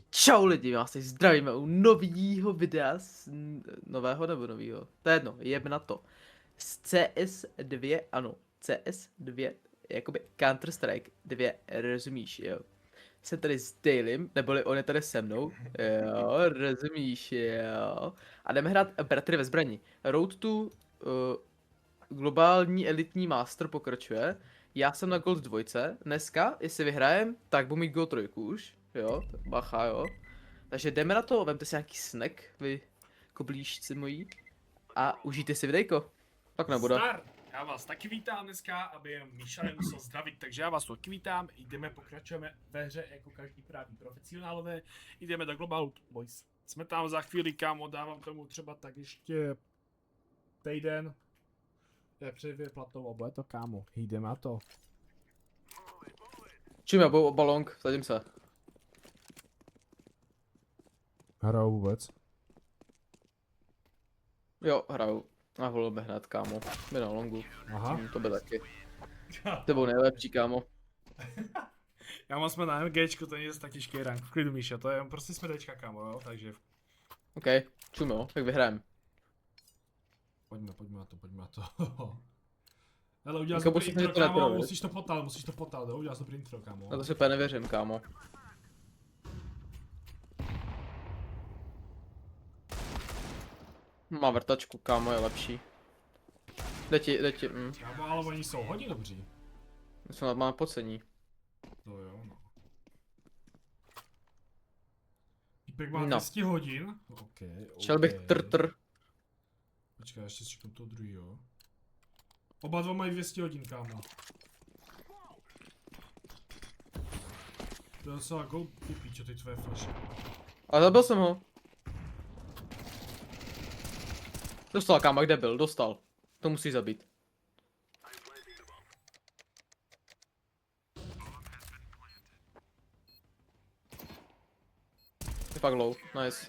Čau lidi, já vás tady zdravíme u novýho videa, nového nebo novýho, to je jedno, jdeme na to. Z CS2, ano, CS2, jakoby Counter-Strike 2, rozumíš, jo. Jsem tady s Dailym, neboli on je tady se mnou, jo, rozumíš, jo. A jdeme hrát Bratry ve zbraní. Road to globální elitní master pokračuje. Já jsem na Gold 2, dneska, jestli vyhrajem, tak budu mít Gold 3 už, jo, bacha, jo. Takže jdeme na to, vemte si nějaký snack, vy koblížci mojí, a užijte si videjko. Tak nebude. Zdar! Já vás taky vítám dneska, aby Míša nemusel zdravit, takže já vás taky vítám, pokračujeme ve hře jako každý právní profesionálové, jdeme do Global Boys. Jsme tam za chvíli, kámo, dávám tomu třeba tak ještě týden. To je předvě platovou, bude to, kámo, jdeme na to. Čím já budu balong, sadím se. Hraju vůbec. Jo, hraju. A volíme hned, kámo. My na longu. Aha. To by taky. Tebou nejlepší, kámo. Kámo, jsme na MGčku, to není taky těžký rank, v klidu Míša, to je prostě jsme Dčka, kámo, jo, takže. OK, čum jo, tak vyhrajem. Pojďme na to. Hele, udělal Jako dobrý intro, to kámo, netrvá, musíš to potat, jo, udělal dobrý intro, kámo. Na to si úplně nevěřím, kámo. Má vrtačku, kámo, je lepší. Jde ti, Kámo, ale oni jsou hodně dobří. Myslím, máme podcení. To jo, no. Týpek má No. 200 hodin. OK. Šel bych trtr. Počkej, ještě si toho druhýho. Oba dva mají 200 hodin, kámo. To je docela go, ty píčo, ty tvoje flashy. Ale zabil jsem ho. Dostal, kámo, kde byl? Dostal. To musí zabít. Je fakt low, nice.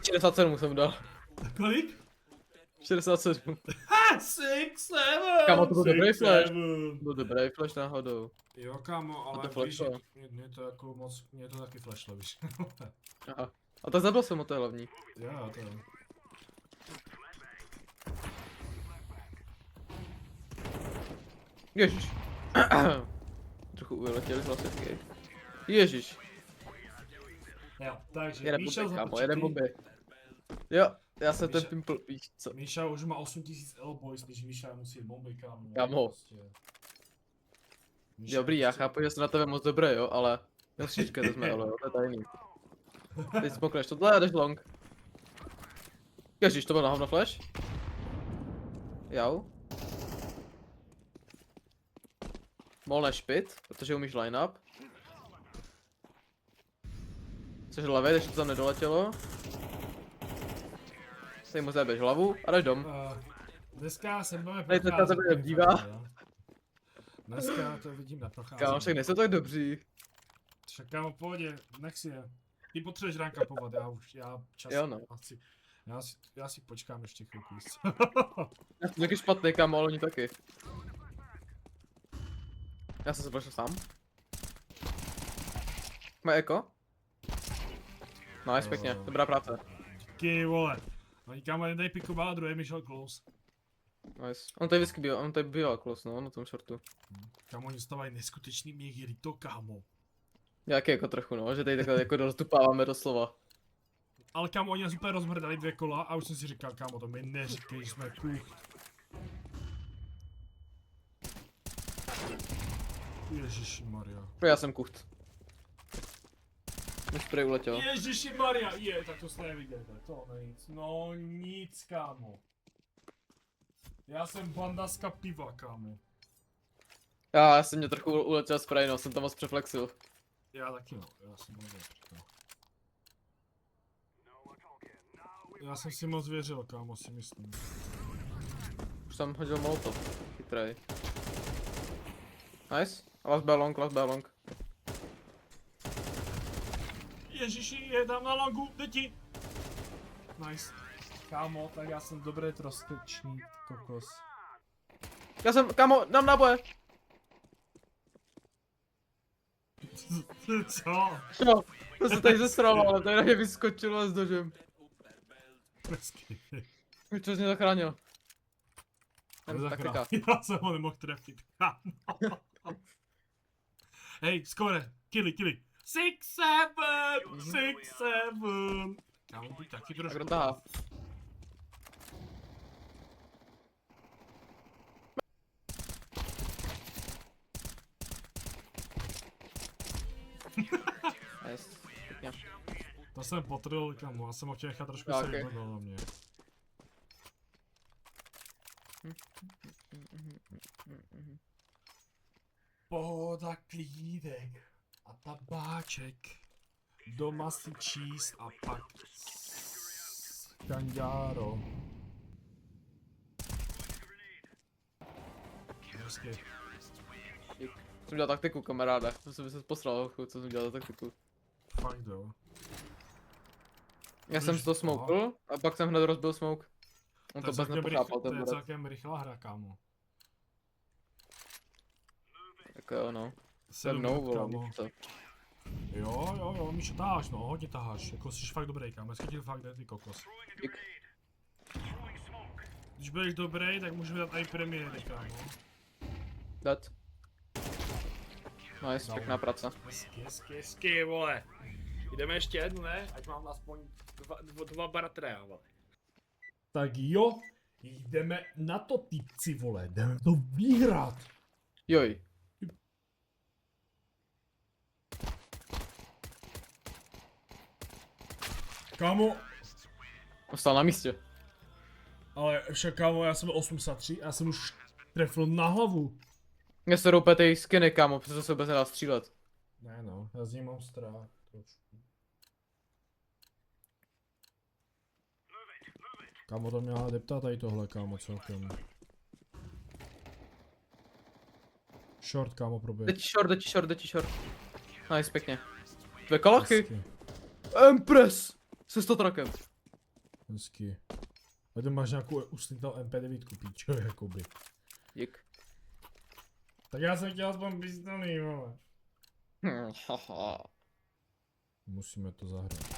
67 jsem dal. Kolik? 67. Ha, 6, 7! Kámo, to byl dobrý flash. 7. Byl dobrý flash náhodou. Jo, kámo, ale to víš, flashlo. mě to jako moc, mě to taky flashlo, víš. Aha. A tak zabil jsem ho, to je hlavní. Jo, to je. Ježiš. Trochu vyletěli z hlasivky. Ježiš. Jo, takže Jede Míša bomby, kámo, započítej. jede bomby. Jo, já jsem ten Míša- pimple, víš co. Míša už má 8000 L-boys, když Míša musí jít bomby, kámo. Kámo. Prostě. Míša Dobrý, já prostě- chápu, že jsem na tebe moc dobrý, jo, ale... Musíš říkat, že jsme ale jo, to je tajný. Teď smokneš tohle a jdeš long. Ježiš, to byl na hovno flash? Jau. Mohl nešpit, protože umíš line-up. Což levej, takže to tam nedoletělo. Teď mu zabiješ hlavu a jdeš dom. Dneska se budeme Tady teďka procházet. se dívá. Dneska to vidím na procházení. Kámo, však nejsou tak dobří. Však kámo, v pohodě, nech si je. Ty potřebuješ rankapovat, já čas. Jo, no. Já si počkám ještě chvilku. Já jsem taky špatný, kámo, ale oni taky. Já jsem se prošel sám. Má eko? Nice, pěkně, dobrá práce. Díky, vole. Oni kámo, jeden tady pikoval a druhý mi šel close. Nice. On tady vždycky byl, on tady byl close, no, na tom shortu. Kámo, oni stávají neskutečný měch to, kámo. Jaký jako trochu, no, že tady takhle jako roztupáváme doslova. Ale kámo, oni nás úplně rozmrdali 2 kola a už jsem si říkal, kámo, to mi neříkej, že jsme kucht. Ježišimaria. Já jsem kucht. Už spray uletěl. Ježišimaria, tak to jste neviděli, to nic, no nic, kámo. Já jsem bandaska piva, kámo. Já jsem mě trochu uletěl spray, no, jsem to moc přeflexil. Já taky no, já jsem moc věřil. Já jsem si moc věřil, kámo, si myslím. Už jsem hodil molotov. Chytrej. Nice. Last B long. Ježiši, je tam na longu, děti! Nice. Kámo, tak já jsem dobrý trostečník, kokos. Já jsem, kámo, dám náboje. Co? Jo, to se tady zesral, ale tady na mě vyskočilo s nožem. Hezky. Čo jsi mě zachránil? Nezachránil, Taktika. já jsem ho nemohl trefit. Hej, skore, killy. 6-7. Kámo, buď taky Tak trošku. kdo tahá? Yes, pěkně. To jsem potrhl, kámo, já jsem ho chtěl nechat trošku Jo, se okej. vybrat na mě. Pohoda, klídek a tabáček. Doma si číst a pak kanďáro. Hezky. Dík. Jsem dělal taktiku, kamaráde. To jsem se posral, co jsem dělal za taktiku. Fakt jo. Já jsem si to smokl a pak jsem hned rozbil smoke. On to vůbec nepochápal, to ten je bude. celkem rychlá hra, kámo. Tak jo, no. Se 7 mnou, minut, vole, kámo. víš co. Jo, Míšo, taháš, no, hodně taháš. Jako jsi fakt dobrý, kámo, dneska ti to fakt jde, ty kokos. Dík. Když budeš dobrý, tak můžeme dát i premiéry, kámo. Dat. Nice, Dal. pěkná práce. Hezky, vole. Jdeme ještě jednu, ne? Ať mám aspoň dva bratry, vole. Tak jo, jdeme na to, týpci, vole, jdeme to vyhrát. Joj. Kámo, Ostal na místě. ale však kámo, já jsem 83 a já jsem už trefil na hlavu. Mě se roupe ty skiny, kámo, přesto se vůbec nedá střílet. Ne no, já z něj mám strach trošku. Kámo, to měla deptat tady tohle, kámo, celkem. Short, kámo, proběh. Jde ti short. Nice, pěkně. Dvě kalachy. Hezky, Empress! Se 100 trakem. hezky. A ty máš nějakou uslital MP9, píčo, jakoby. Dík. Tak já jsem chtěl aspoň pistolí, vole. Haha. Musíme to zahrát.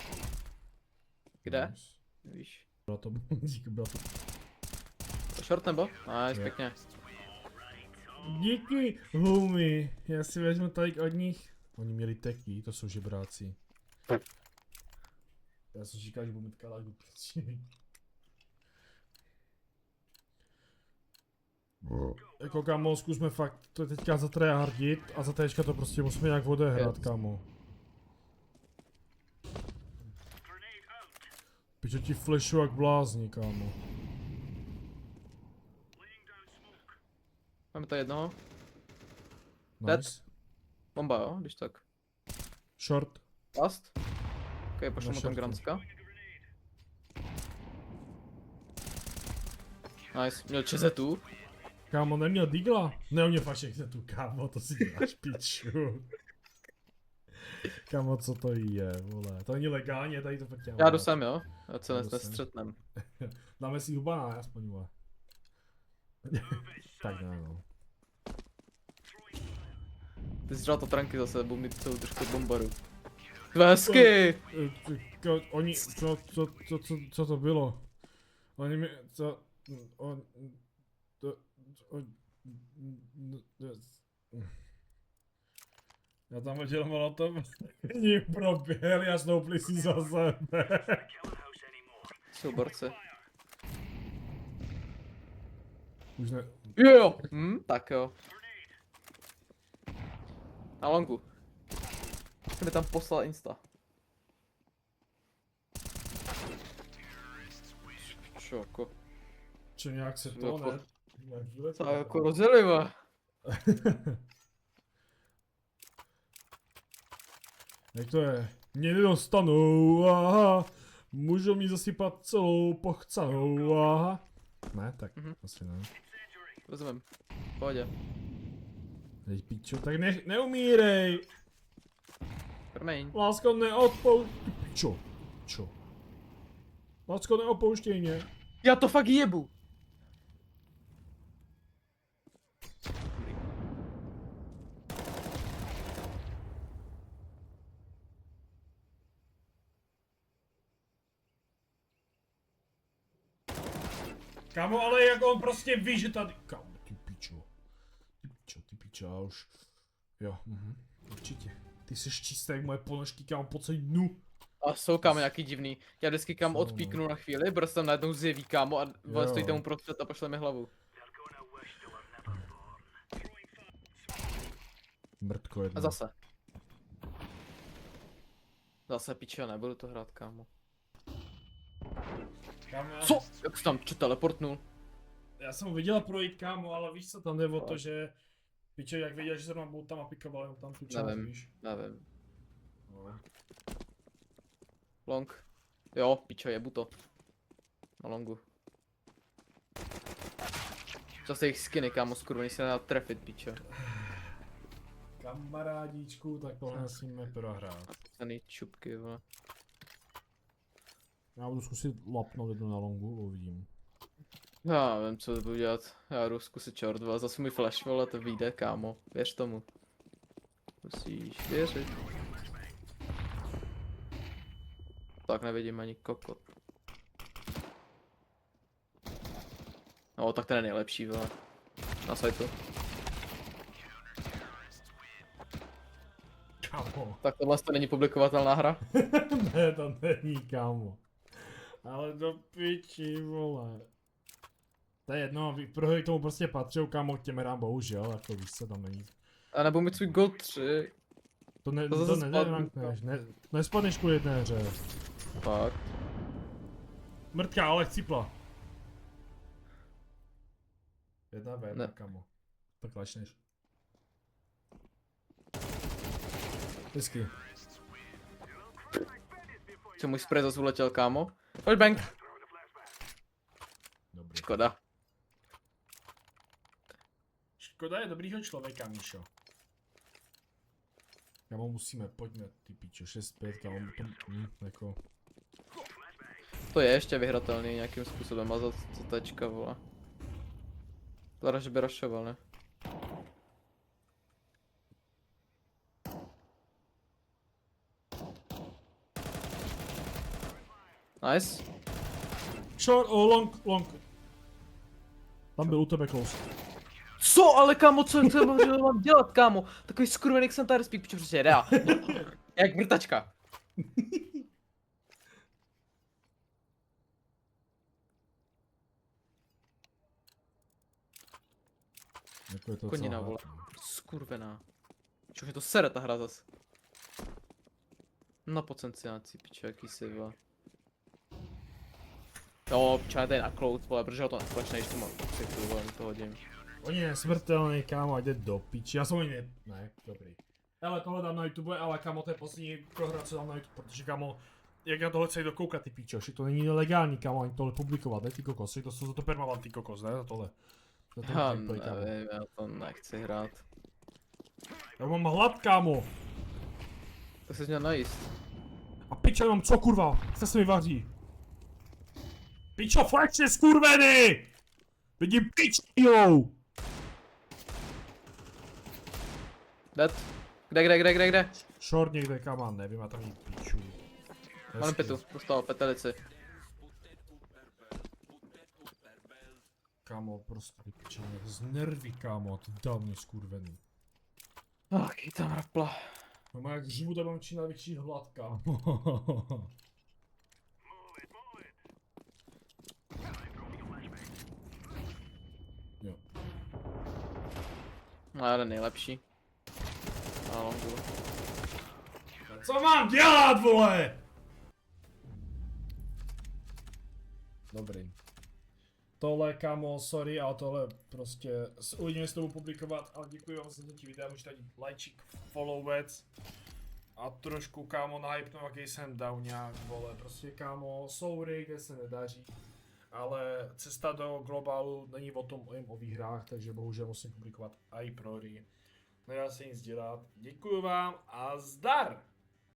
Kde? Nice. Víš. Brato, díky brato. Short nebo? Nice, Jo. pěkně. Díky, homie. Já si vezmu tady od nich. Oni měli teky, to jsou žebráci. Já jsem říkal, že budu mít kaláku, protože... Jako kámo, zkusme fakt to teďka zatryhardit a za téčka to prostě musíme nějak odehrát, Yes. kámo. Pičo ti flashu jak blázni, kámo. Máme tady jednoho. Dead. Nice. Bomba, jo, když tak. Short. Last. Ok, pošlu Na mu tam shortu. Granska. Nice, měl čezetu. Kámo, neměl digla? Ne, on mě fakt všechny tu, kámo, to si děláš piču. Kámo, co to je, vole, to není legálně, tady to fakt dělám. Já jdu sem, jo? Já se Já jdu sem. nestřetnem. Dáme si hubana, aspoň, vole. Tak ne, no. Ty jsi žral to tranky zase, budu mít celou trošku bombaru. Hezky! Oni, co to bylo? Oni mi, já tam hodil molotov, ní proběhl, já snoupli si za sebe. Jsou borci. Už ne, Jo! Tak jo. Na longu. Jsem mi tam poslal insta. Čo, jako... čo nějak se to, Jako- ne? Nějak vyletělo, Co, jako kámo. rozdělivá. Jak to je? Mě nedostanou, aha. Můžou mi zasypat celou pochcanou, aha. Ne, tak asi ne. Rozumím. V pohodě. Teď pičo, tak neumírej. Promiň. Lásko, neodpouštěj. Pičo, čo? Lásko, neopouštěj mě. Já to fakt jebu. Kámo, ale jak on prostě ví, že tady... Kámo, ty pičo, já už... Jo, určitě. Ty jsi čistý jak moje ponožky, kámo, po celý dnu. A jsou kámo nějaký divný. Já vždycky kam Jsou, odpíknu na chvíli, prostě tam najednou zjeví kámo a Jo. stojí tam uprostřed a pošle mi hlavu. Mrtko jedno. A zase. Zase piče, nebudu to hrát kámo. Kámo, Co? Jak jsi tam teleportnul? já jsem ho viděl projít, kámo, ale víš co, tam jde o to, že... Piče, jak věděl, že se tam tam apikoval, jenom tam tu část, víš. Nevím. No. Long. Jo, piče, jebu to. Na longu. Zase jich skiny, kámo, skurvený se nedá trefit, piče. Kamarádíčku, tak tohle musíme prohrát. Ten čupky, vole. Já budu zkusit lapnout jednu na longu, uvidím. Já vím, co budu dělat. Já jdu zkusit čort 2, zase mi flash, vole, to vyjde, kámo. Věř tomu. Musíš věřit. Tak nevidím ani kokot. No, tak ten je nejlepší, vole. Na sajtu. Kámo. Tak tohle to není publikovatelná hra? Ne, to není, kámo. Ale do piči, vole. To je jedno, prohry k tomu prostě patří, kámo, k těm hrám, bohužel, jako víš co, tam není. A nebo mít svůj gold 3. To ne, To to zase nerankneš, nespadneš kvůli jedné hře. Fakt. Mrtka, ale chcípla. Jedna Ne. jedna, kámo. Tak lačneš. Hezky. Co můj spray zase uletěl, kámo? Pojď bank. Dobrý. Škoda. Škoda je dobrýho člověka, Míšo. Kámo, musíme, pojďme, ty pičo, 6-5, kámo, jako... To je ještě vyhratelný nějakým způsobem a za tečka, vole. Zara, že by rašoval, ne? Nice. Short, long. Tam byl u tebe close. Co? Ale kámo, co mám dělat, kámo? Takový skurvený jsem tady spík, pičo, prostě jede já. Jak vrtačka. Jako je to Konina, celá vole. hra. Skurvená. Čo je to sere ta hra zas. No potenciáci, pičo, jaký si, vole. Jo, pičo, tady na cloud, vole, protože ho to neflashneš, to mám pocit, vole, to hodím. Oni je smrtelný, kámo, jde do piči, já jsem ani ne, dobrý. Ale tohle dám na YouTube, ale kámo, to je poslední prohra, co dám na YouTube, protože kámo, jak na tohle celý dokoukat, ty pičoši, to není legální, kámo, ani tohle publikovat, ne, ty kokosy, to jsou za to permanentní kokos, ne, za tohle. Za to Já gameplay, kámo. nevím, já to nechci hrát. Já mám hlad, kámo, To jsi měl najíst. a pičo, mám co, kurva, co se mi vaří? Pičo, flexne, skurvený! Vidím pič, jo! Dead. Kde? Short někde, kámo, nevím, já tam jí piču. Mám pitu, dostal petelici. Kámo, prostě ty piče, mě z nervy, kámo, ty dávno skurvený. Ach, tam rapla. No má jak živu, tam mám čím největší hlad, kámo. Jo. No, jeden nejlepší. A longu. Co mám dělat, vole? Dobrý. Tohle, kámo, sorry, ale tohle prostě uvidíme, s tomu publikovat, ale děkuji vám za zhlédnutí videa, můžete dát lajčík, followec a trošku, kámo, nahypnout, jaký jsem dal nějak, vole, prostě, kámo, jsou hry, kde se nedaří, ale cesta do globálu není o tom, jen o výhrách, takže bohužel musím publikovat i pro hry. Nedá se nic dělat, děkuji vám a zdar!